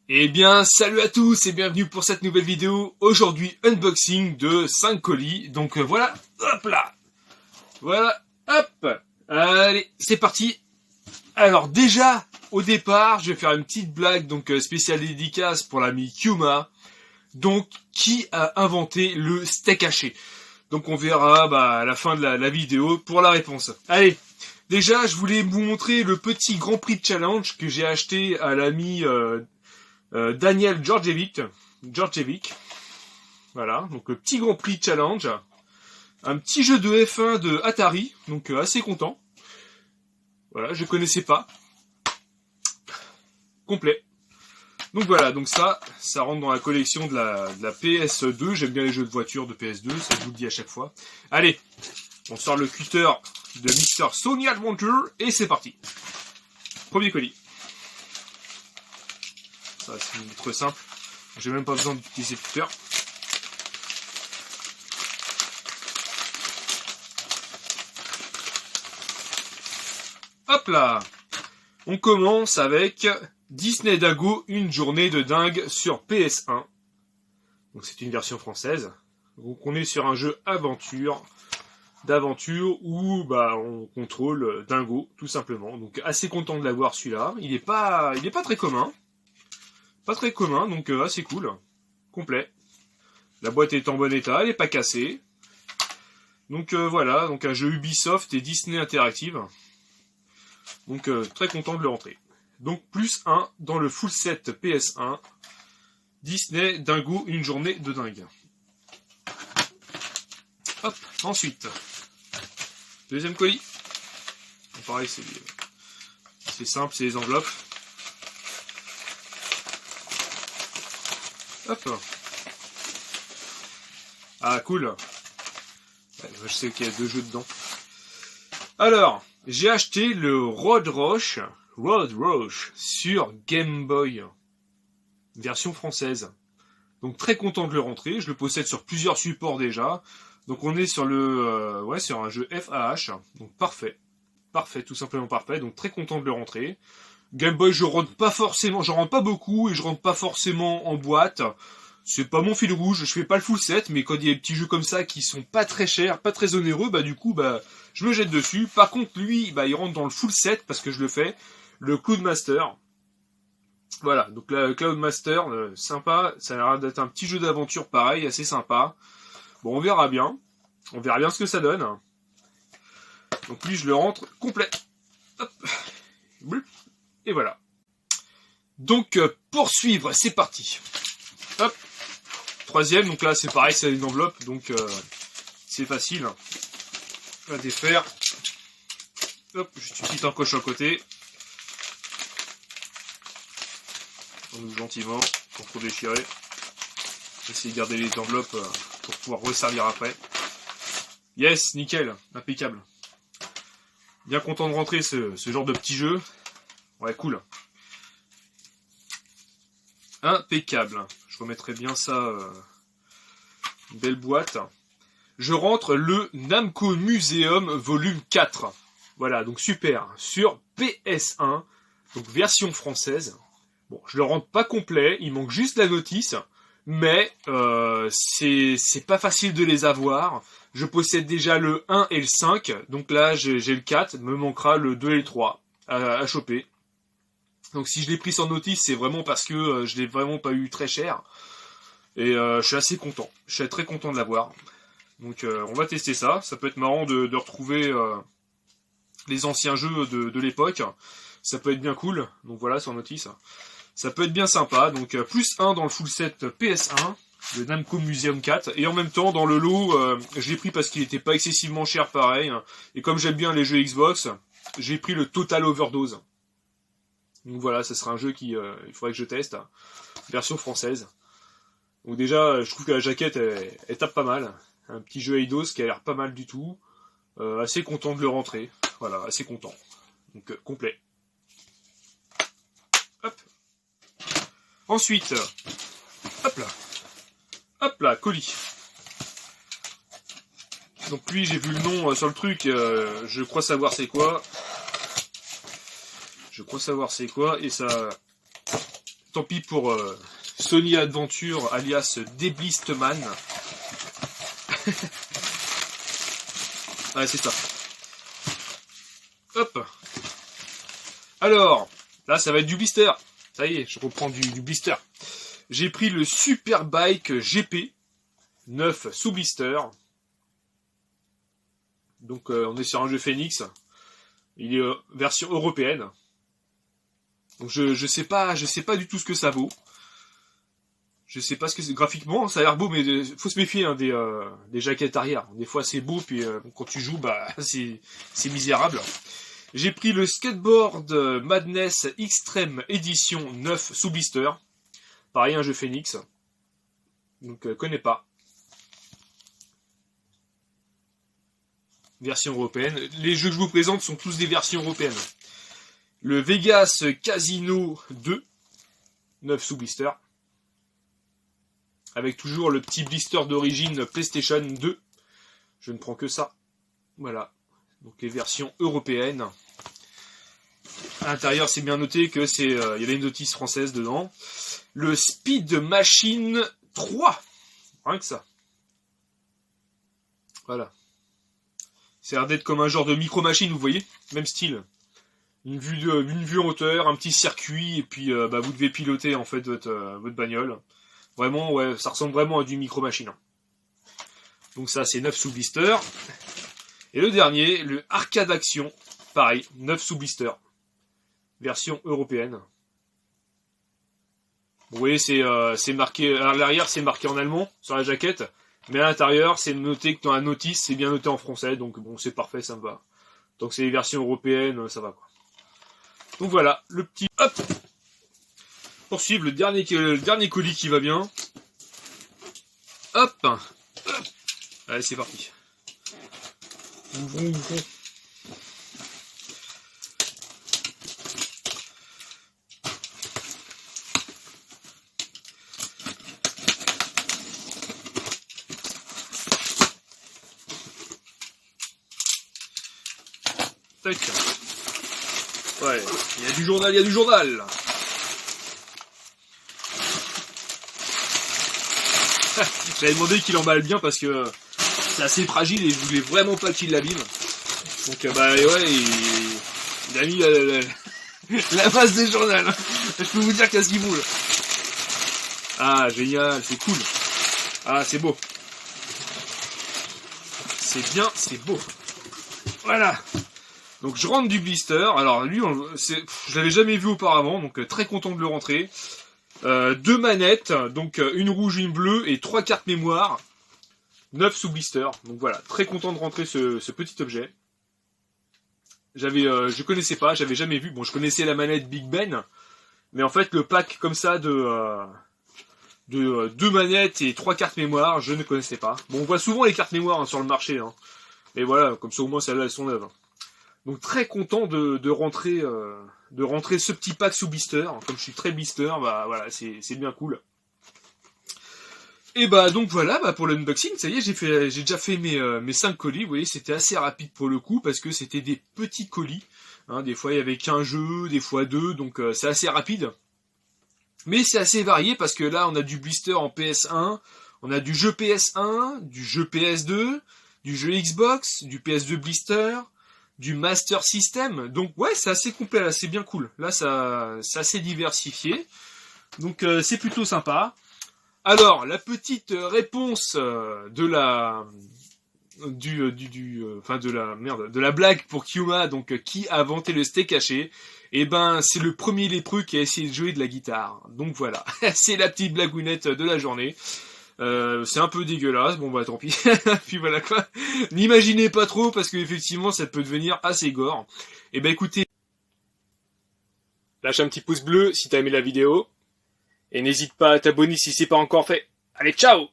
Eh bien, salut à tous et bienvenue pour cette nouvelle vidéo. Aujourd'hui, unboxing de 5 colis. Donc voilà, hop là. Voilà, hop. Allez, c'est parti. Alors déjà, au départ, je vais faire une petite blague, donc spéciale dédicace pour l'ami Kyuma. Donc, qui a inventé le steak haché? Donc on verra à la fin de la vidéo pour la réponse. Allez, déjà, je voulais vous montrer le petit Grand Prix Challenge que j'ai acheté à l'ami... Daniel Djordjevic, voilà, donc le petit Grand Prix Challenge, un petit jeu de F1 de Atari, donc assez content. Voilà, je connaissais pas, complet. Donc voilà, donc ça rentre dans la collection de la PS2. J'aime bien les jeux de voiture de PS2, ça je vous le dis à chaque fois. Allez, on sort le cutter de Mr. Sony Adventure et c'est parti. Premier colis. Ça c'est très simple. J'ai même pas besoin d'utiliser le cutter. Hop là. On commence avec Disney Dago, une journée de dingue sur PS1. Donc c'est une version française. Donc on est sur un jeu d'aventure où on contrôle Dingo tout simplement. Donc assez content de l'avoir celui-là. Il est pas très commun. Pas très commun, donc assez cool. Complet. La boîte est en bon état, elle n'est pas cassée. Donc voilà, donc un jeu Ubisoft et Disney Interactive. Donc très content de le rentrer. Donc plus 1 dans le full set PS1. Disney Dingo, une journée de dingue. Hop, ensuite. Deuxième colis. Pareil, c'est simple, c'est les enveloppes. Hop. Ah, cool. Je sais qu'il y a 2 jeux dedans. Alors, j'ai acheté le Road Rush sur Game Boy. Version française. Donc très content de le rentrer. Je le possède sur plusieurs supports déjà. Donc on est sur sur un jeu FAH. Donc parfait. Parfait, tout simplement parfait. Donc très content de le rentrer. Game Boy, j'en rentre pas beaucoup et je rentre pas forcément en boîte. C'est pas mon fil rouge, je fais pas le full set, mais quand il y a des petits jeux comme ça qui sont pas très chers, pas très onéreux, je me jette dessus. Par contre, lui, il rentre dans le full set parce que je le fais. Le Cloudmaster. Voilà, donc la Cloudmaster, sympa, ça a l'air d'être un petit jeu d'aventure pareil, assez sympa. Bon, on verra bien ce que ça donne. Donc lui, je le rentre complet. Hop. Et voilà. Donc, poursuivre, c'est parti. Hop. Troisième, donc là, c'est pareil, c'est une enveloppe, donc c'est facile à défaire. Hop, juste une petite encoche à côté. Donc, gentiment, pour trop déchirer. Essayer de garder les enveloppes pour pouvoir resservir après. Yes, nickel, impeccable. Bien content de rentrer ce genre de petit jeu. Ouais, cool. Impeccable. Je remettrai bien ça. Une belle boîte. Je rentre le Namco Museum volume 4. Voilà, donc super. Sur PS1. Donc version française. Bon, je le rentre pas complet. Il manque juste la notice. Mais c'est pas facile de les avoir. Je possède déjà le 1 et le 5. Donc là, j'ai le 4. Me manquera le 2 et le 3 à choper. Donc si je l'ai pris sans notice, c'est vraiment parce que je l'ai vraiment pas eu très cher. Et je suis assez content. Je suis très content de l'avoir. Donc on va tester ça. Ça peut être marrant de retrouver les anciens jeux de l'époque. Ça peut être bien cool. Donc voilà, sans notice. Ça peut être bien sympa. Donc plus 1 dans le full set PS1. Le Namco Museum 4. Et en même temps, dans le lot, je l'ai pris parce qu'il était pas excessivement cher pareil. Et comme j'aime bien les jeux Xbox, j'ai pris le Total Overdose. Donc voilà, ce sera un jeu il faudrait que je teste. Version française. Donc déjà, je trouve que la jaquette, elle tape pas mal. Un petit jeu Eidos qui a l'air pas mal du tout. Assez content de le rentrer. Voilà, assez content. Donc complet. Hop. Ensuite, hop là, colis. Donc lui, j'ai vu le nom sur le truc. Je crois savoir c'est quoi. Et ça tant pis pour Sony Adventure alias Deblistman. Ouais, c'est ça. Hop. Alors, là, ça va être du blister. Ça y est, je reprends du blister. J'ai pris le Superbike GP 9 sous blister. Donc, on est sur un jeu Phoenix. Il est version européenne. Donc, je sais pas du tout ce que ça vaut. Je sais pas ce que c'est graphiquement, ça a l'air beau, mais faut se méfier hein, des jaquettes arrière. Des fois c'est beau, puis quand tu joues, bah c'est misérable. J'ai pris le Skateboard Madness Extreme Edition 9 sous blister. Pareil, un jeu Phoenix. Donc connais pas. Version européenne. Les jeux que je vous présente sont tous des versions européennes. Le Vegas Casino 2 9 sous blister. Avec toujours le petit blister d'origine PlayStation 2. Je ne prends que ça. Voilà. Donc les versions européennes. À l'intérieur, c'est bien noté que il y avait une notice française dedans. Le Speed Machine 3. Rien que ça. Voilà. C'est l'air d'être comme un genre de micro-machine, vous voyez. Même style. Une vue en hauteur, un petit circuit, et puis vous devez piloter en fait votre bagnole. Vraiment, ouais, ça ressemble vraiment à du micro-machine. Donc ça, c'est 9 sous blister. Et le dernier, le Arcade Action. Pareil, 9 sous blister. Version européenne. Vous voyez, c'est marqué, à l'arrière, c'est marqué en allemand, sur la jaquette. Mais à l'intérieur, c'est noté que dans la notice, c'est bien noté en français. Donc bon, c'est parfait, ça me va. Donc c'est les versions européennes, ça va quoi. Donc voilà, le petit... Hop, poursuivre le dernier colis qui va bien. Hop. Allez, c'est parti. Ouvrons. Tac. Ouais, il y a du journal. J'avais demandé qu'il emballe bien parce que c'est assez fragile et je voulais vraiment pas qu'il l'abîme. Donc ouais, il a mis la masse des journaux. Je peux vous dire qu'à ce qu'il boule. Ah génial, c'est cool. Ah c'est beau. C'est bien, c'est beau. Voilà. Donc je rentre du blister. Alors lui, je l'avais jamais vu auparavant, donc très content de le rentrer. 2 manettes, donc une rouge, une bleue et 3 cartes mémoire. 9 sous blister. Donc voilà, très content de rentrer ce petit objet. Je connaissais pas, j'avais jamais vu. Bon, je connaissais la manette Big Ben, mais en fait le pack comme ça de 2 manettes et 3 cartes mémoire, je ne connaissais pas. Bon, on voit souvent les cartes mémoire sur le marché, hein. Et voilà, comme ça au moins celles-là elles sont neuves. Donc très content de rentrer ce petit pack sous blister. Comme je suis très blister, bah voilà, c'est bien cool. Et bah donc voilà, pour l'unboxing, ça y est, j'ai déjà fait mes 5 colis. Vous voyez, c'était assez rapide pour le coup parce que c'était des petits colis. Hein, des fois il y avait qu'un jeu, des fois 2, donc c'est assez rapide. Mais c'est assez varié parce que là on a du blister en PS1, on a du jeu PS1, du jeu PS2, du jeu Xbox, du PS2 blister, du Master System. Donc ouais, c'est assez complet là, c'est bien cool. Là c'est assez diversifié. Donc c'est plutôt sympa. Alors, la petite réponse de la blague pour Kyuma, donc qui a inventé le steak haché. Eh ben, c'est le premier lépreux qui a essayé de jouer de la guitare. Donc voilà, c'est la petite blagounette de la journée. C'est un peu dégueulasse, bon bah tant pis. Puis voilà quoi. N'imaginez pas trop parce que effectivement ça peut devenir assez gore. Et ben écoutez, lâche un petit pouce bleu si t'as aimé la vidéo. Et n'hésite pas à t'abonner si c'est pas encore fait. Allez, ciao!